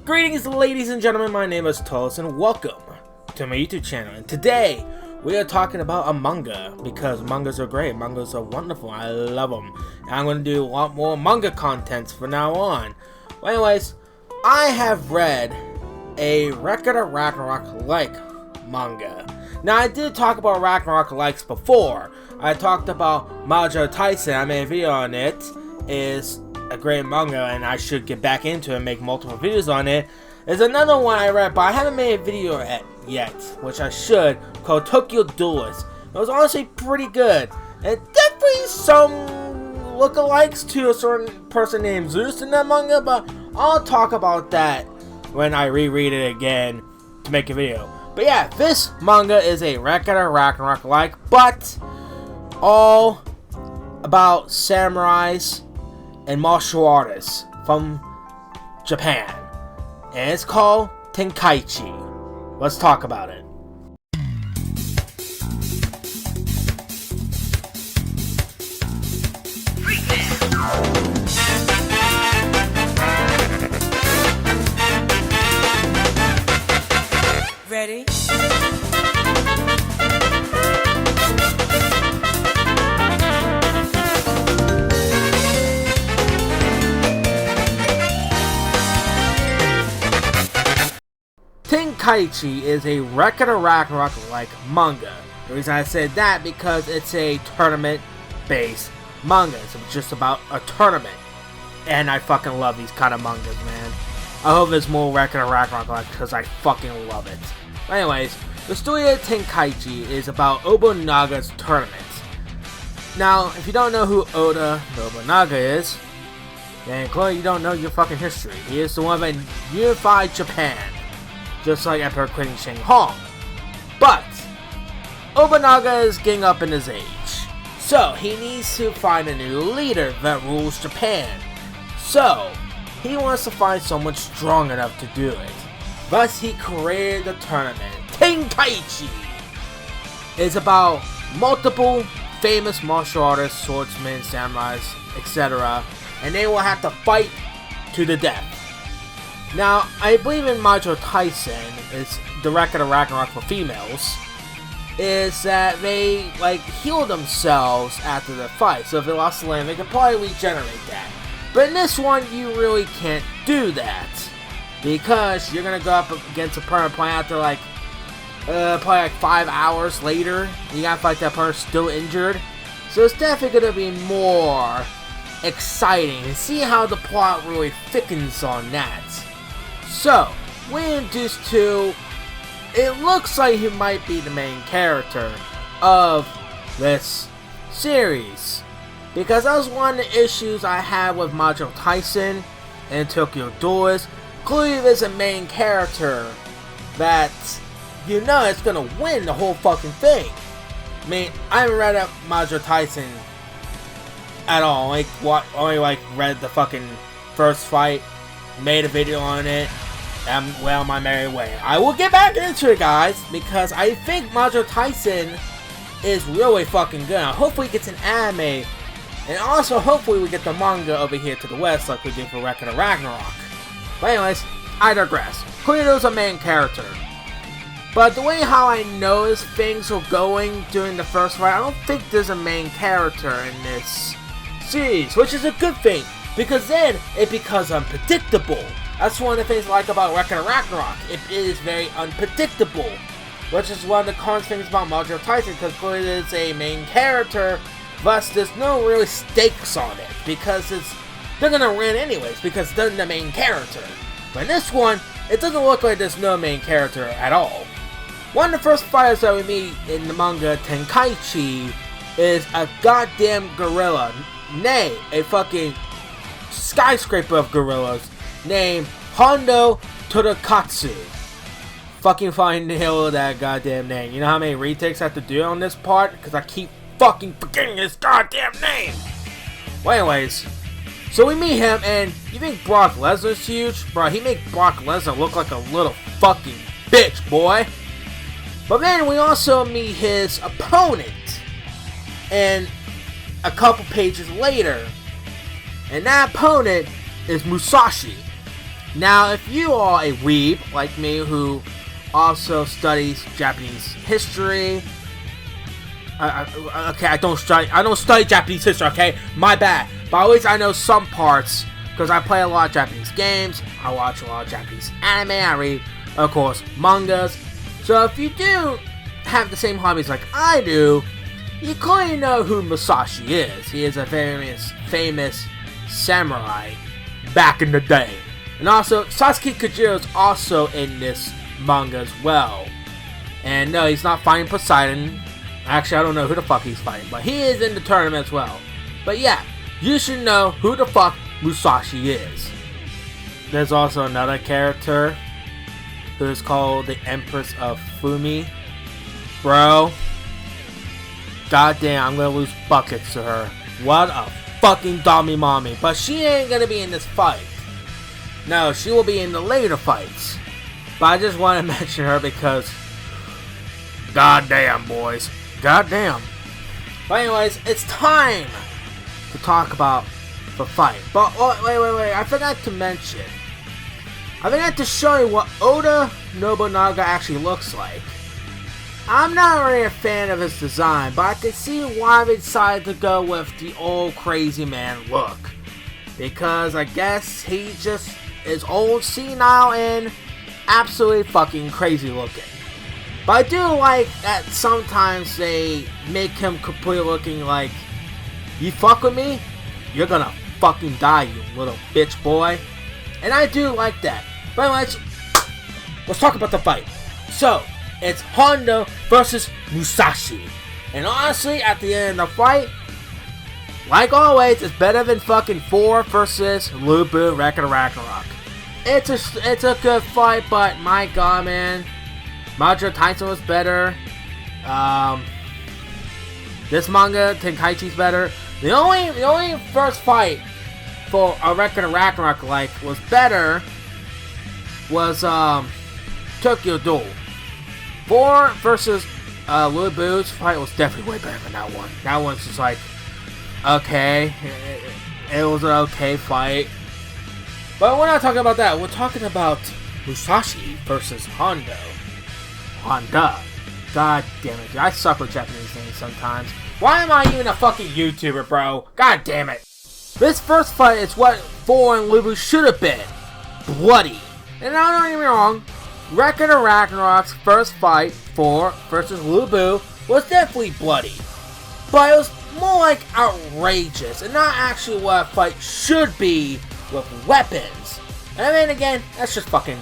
Greetings ladies and gentlemen, my name is Tolos and welcome to my YouTube channel. And today we are talking about a manga because mangas are great, mangas are wonderful, I love them. And I'm going to do a lot more manga contents from now on. Well, anyways, I have read a Ragnarok like manga. Now I did talk about Ragnarok likes before. I talked about Mahjong Tyson, I made a video on it. Is a great manga and I should get back into it and make multiple videos on it. There's another one I read but I haven't made a video yet, which I should, called Tokyo Duelist. It was honestly pretty good. And definitely some lookalikes to a certain person named Zeus in that manga, but I'll talk about that when I reread it again to make a video. But yeah, this manga is a Ragnarok like, but all about samurais and martial artists from Japan, and it's called Tenkaichi. Let's talk about it. Ready? Tenkaichi is a Ragnarok like manga. The reason I said that because it's a tournament based manga. It's just about a tournament. And I fucking love these kind of mangas, man. I hope there's more Ragnarok like because I fucking love it. But anyways, the story of Tenkaichi is about Nobunaga's tournament. Now, if you don't know who Oda Nobunaga is, then clearly you don't know your fucking history. He is the one that unified Japan, just like Emperor Qin Shi Huang. But Nobunaga is getting up in his age, so he needs to find a new leader that rules Japan. So he wants to find someone strong enough to do it. Thus he created the tournament. Tenkaichi is about multiple famous martial artists, swordsmen, samurais, etc. And they will have to fight to the death. Now, I believe in Mahjong Tyson, is the record of Ragnarok for females, is that they, like, heal themselves after the fight. So if they lost the land, they could probably regenerate that. But in this one, you really can't do that. Because you're gonna go up against a permanent opponent after, like, probably like 5 hours later. You gotta fight that person still injured. So it's definitely gonna be more exciting. And see how the plot really thickens on that. So, we're introduced to, it looks like he might be the main character of this series. Because that was one of the issues I had with Mahjong Tyson and Tokyo Duelist. Clearly there's a main character that, you know, it's gonna win the whole fucking thing. I mean, I haven't read up Mahjong Tyson at all. Only read the fucking first fight, made a video on it. I'm well on my merry way. I will get back into it, guys, because I think Mahjong Tyson is really fucking good. Hopefully it gets an anime, and also hopefully we get the manga over here to the west like we did for Record of Ragnarok. But anyways, I digress. Kuido's a main character. But the way how I noticed things were going during the first fight, I don't think there's a main character in this series, which is a good thing, because then it becomes unpredictable. That's one of the things I like about Record of Ragnarok. It is very unpredictable, which is one of the common things about Mahjong Tyson, because clearly it's a main character, thus there's no really stakes on it, because they're gonna win anyways, because they're the main character. But in this one, it doesn't look like there's no main character at all. One of the first fighters that we meet in the manga, Tenkaichi, is a goddamn gorilla, nay, a fucking skyscraper of gorillas, named Hondo Todokatsu. Fucking find the hell of that goddamn name. You know how many retakes I have to do on this part? Because I keep fucking forgetting his goddamn name. Well, anyways, so we meet him, and you think Brock Lesnar's huge? Bro, he made Brock Lesnar look like a little fucking bitch, boy. But then we also meet his opponent, and a couple pages later, and that opponent is Musashi. Now, if you are a weeb like me who also studies Japanese history, okay, I don't study Japanese history, okay? My bad. But at least I know some parts, because I play a lot of Japanese games, I watch a lot of Japanese anime, I read, of course, mangas. So if you do have the same hobbies like I do, you clearly know who Musashi is. He is a very famous samurai back in the day. And also, Sasuke Kojiro is also in this manga as well. And no, he's not fighting Poseidon. Actually, I don't know who the fuck he's fighting, but he is in the tournament as well. But yeah, you should know who the fuck Musashi is. There's also another character who is called the Empress of Fumi. Bro, goddamn, I'm gonna lose buckets to her. What a fucking dummy mommy. But she ain't gonna be in this fight. No, she will be in the later fights. But I just want to mention her because, goddamn, boys. Goddamn. But anyways, it's time to talk about the fight. But wait. I forgot to mention. I forgot to show you what Oda Nobunaga actually looks like. I'm not really a fan of his design, but I can see why they decided to go with the old crazy man look. Because I guess he just is old, senile, and absolutely fucking crazy looking. But I do like that sometimes they make him completely looking like, you fuck with me, you're gonna fucking die, you little bitch boy. And I do like that. But anyways, let's talk about the fight. So, it's Hondo versus Musashi. And honestly, at the end of the fight, like always, it's better than fucking 4 versus Lubu Ragnarok. It's a good fight, but my god, man. Major Tyson was better. This manga, Tenkaichi's better. The only first fight for a Ragnarok like was better was Tokyo Duel. 4 versus Lubu's fight was definitely way better than that one. That one's just like, okay, it was an okay fight. But we're not talking about that. We're talking about Musashi versus Hondo. Honda. God damn it, dude. I suck with Japanese names sometimes. Why am I even a fucking YouTuber, bro? God damn it. This first fight is what 4 and Lubu should have been. Bloody. And don't get me wrong, Ragnarok's first fight, 4 versus Lubu, was definitely bloody. But it was more like outrageous, and not actually what a fight should be with weapons. And I mean, again, that's just fucking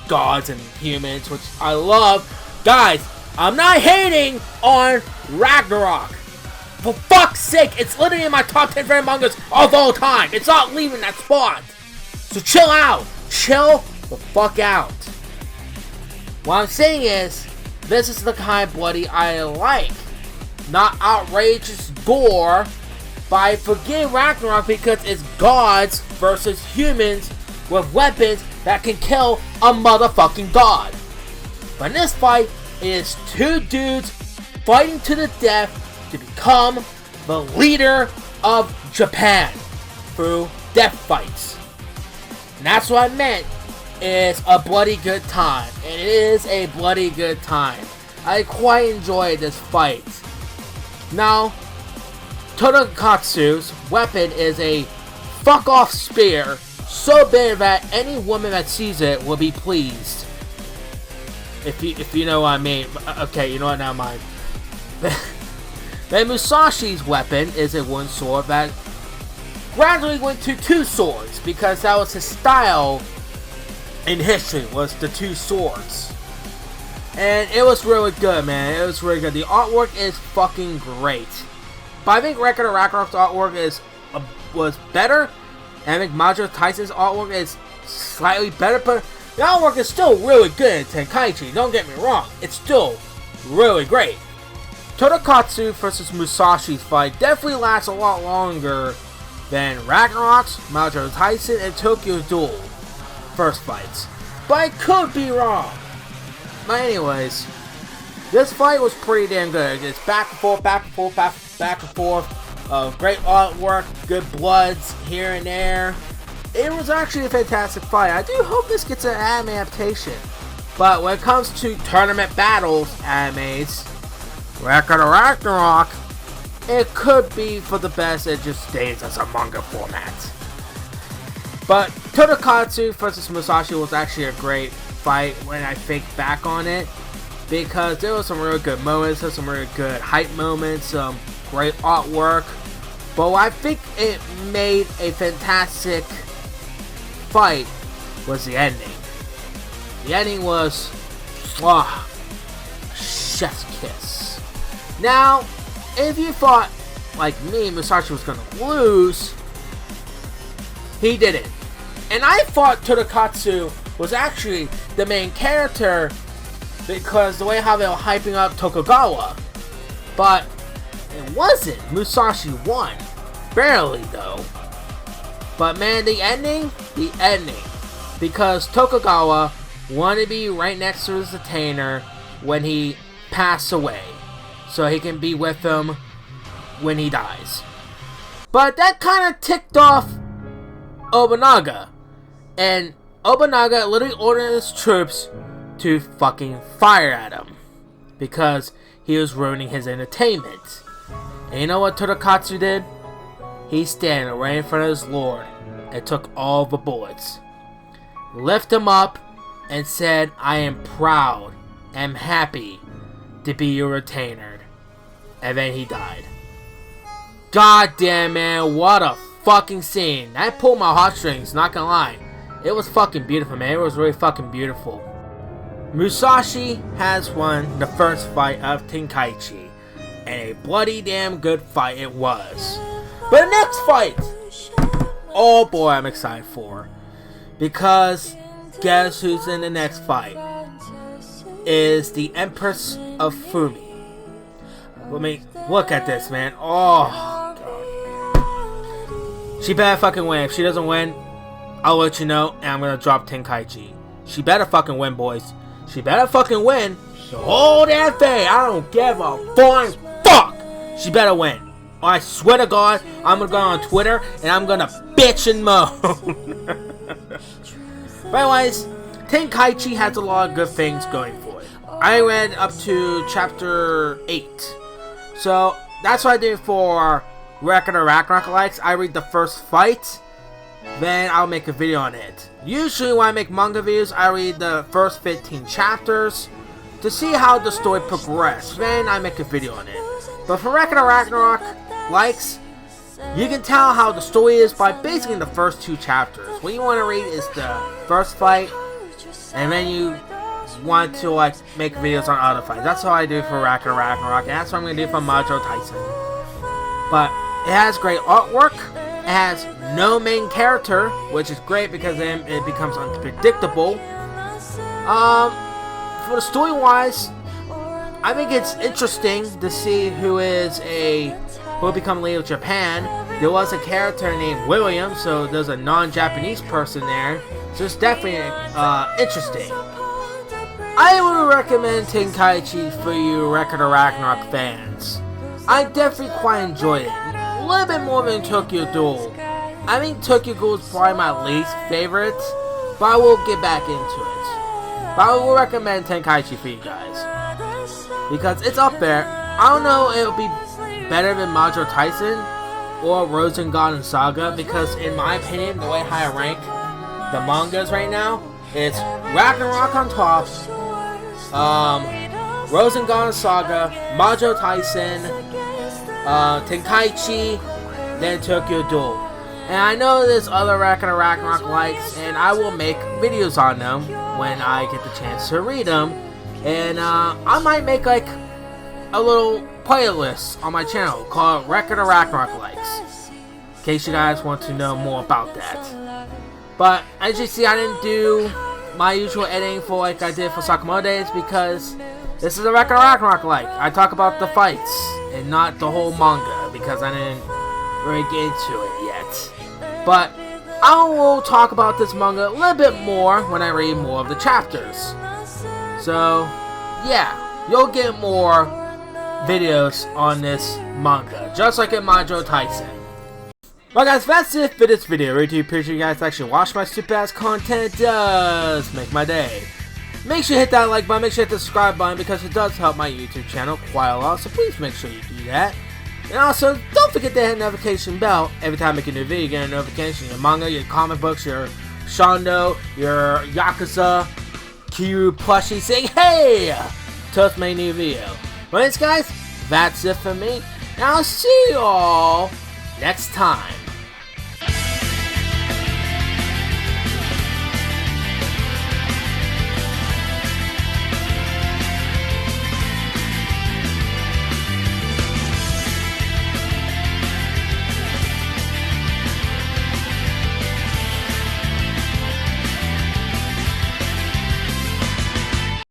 gods and humans, which I love. Guys, I'm not hating on Ragnarok. For fuck's sake, it's literally in my top 10 favorite mangas of all time. It's not leaving that spot. So chill out. Chill the fuck out. What I'm saying is, this is the kind of bloody I like. Not outrageous gore, but I forgive Ragnarok because it's gods versus humans with weapons that can kill a motherfucking god. But in this fight, it is 2 dudes fighting to the death to become the leader of Japan through death fights. And that's what I meant, is a bloody good time. And it is a bloody good time. I quite enjoyed this fight. Now, Todokatsu's weapon is a fuck-off spear so big that any woman that sees it will be pleased. If you know what I mean. Okay, you know what, never mind. Then Musashi's weapon is a one sword that gradually went to 2 swords, because that was his style in history, was the 2 swords. And it was really good, man. It was really good. The artwork is fucking great. But I think Ragnarok's artwork was better. And I think Major Tyson's artwork is slightly better, but the artwork is still really good in Tenkaichi. Don't get me wrong. It's still really great. Todokatsu versus Musashi's fight definitely lasts a lot longer than Ragnarok's, Major Tyson, and Tokyo Duel first fights. But I could be wrong. But anyways, this fight was pretty damn good. It's back and forth, back and forth, back and forth. Great artwork, good bloods here and there. it was actually a fantastic fight. I do hope this gets an anime adaptation. But when it comes to tournament battles animes, Ragnarok, it could be for the best. It just stays as a manga format. But Tonkaichi versus Musashi was actually a great fight when I think back on it, because there was some really good moments, there was some really good hype moments, some great artwork. But what I think it made a fantastic fight was the ending. The ending was, chef's kiss. Now, if you thought, like me, Musashi was going to lose, he didn't. And I thought Tonkaichi was actually the main character because the way how they were hyping up Tokugawa. But it wasn't. Musashi won. Barely, though. But man, the ending. Because Tokugawa wanted to be right next to his retainer when he passed away, so he can be with him when he dies. But that kind of ticked off Obunaga. And Obunaga literally ordered his troops to fucking fire at him because he was ruining his entertainment. And you know what Tonkaichi did? He standing right in front of his lord and took all the bullets, lifted him up, and said, "I am proud and happy to be your retainer." And then he died. God damn, man, what a fucking scene. That pulled my heartstrings, not gonna lie. It was fucking beautiful, man. It was really fucking beautiful. Musashi has won the first fight of Tenkaichi, and a bloody damn good fight it was. But the next fight, oh boy, I'm excited for, because guess who's in the next fight? Is the Empress of Fumi. Let me look at this, man. Oh god. She better fucking win. If she doesn't win, I'll let you know, and I'm gonna drop Tenkaichi. She better fucking win, boys. She better fucking win. The whole damn thing. I don't give a flying fuck. She better win. I swear to God, I'm gonna go on Twitter and I'm gonna bitch and moan. But anyways, Tenkaichi has a lot of good things going for it. I read up to chapter 8. So that's what I did for Ragnarok likes. I read the first fight, then I'll make a video on it. Usually when I make manga videos, I read the first 15 chapters to see how the story progresses. Then I make a video on it. But for Ragnarok likes, you can tell how the story is by basically the first 2 chapters. What you want to read is the first fight, and then you want to like make videos on other fights. That's what I do for Ragnarok, and that's what I'm going to do for Majo Tyson. But it has great artwork. It has no main character, which is great because then it becomes unpredictable. For the story-wise, I think it's interesting to see who will become leader of Japan. There was a character named William, so there's a non-Japanese person there. So it's definitely interesting. I would recommend Tenkaichi for you Ragnarok fans. I definitely quite enjoyed it. A little bit more than Tokyo Ghoul. I think Tokyo Ghoul is probably my least favorite, but I will get back into it. But I will recommend Tenkaichi for you guys, because it's up there. I don't know if it'll be better than Majo Tyson or Rosengard and Saga, because in my opinion, the way I rank the mangas right now, it's Ragnarok on top, Rosengard and Saga, Majo Tyson, Tenkaichi, then Tokyo Ghoul. And I know there's other Ragnarok likes, and I will make videos on them when I get the chance to read them. And I might make like a little playlist on my channel called Ragnarok likes, in case you guys want to know more about that. But as you see, I didn't do my usual editing for like I did for Sakamoto Days, because this is a Ragnarok like. I talk about the fights and not the whole manga, because I didn't really get into it yet. But I will talk about this manga a little bit more when I read more of the chapters. So yeah, you'll get more videos on this manga, just like in Majo Tyson. Well guys, that's it for this video. I really do appreciate you guys actually watch my stupid ass content. It does make my day. Make sure you hit that like button, make sure you hit the subscribe button because it does help my YouTube channel quite a lot, so please make sure you do that. And also, don't forget to hit the notification bell. Every time I make a new video, you get a notification. Your manga, your comic books, your Shondo, your Yakuza, Kiryu plushie saying, hey! Toast made a new video. Well, anyways guys, that's it for me. And I'll see you all next time.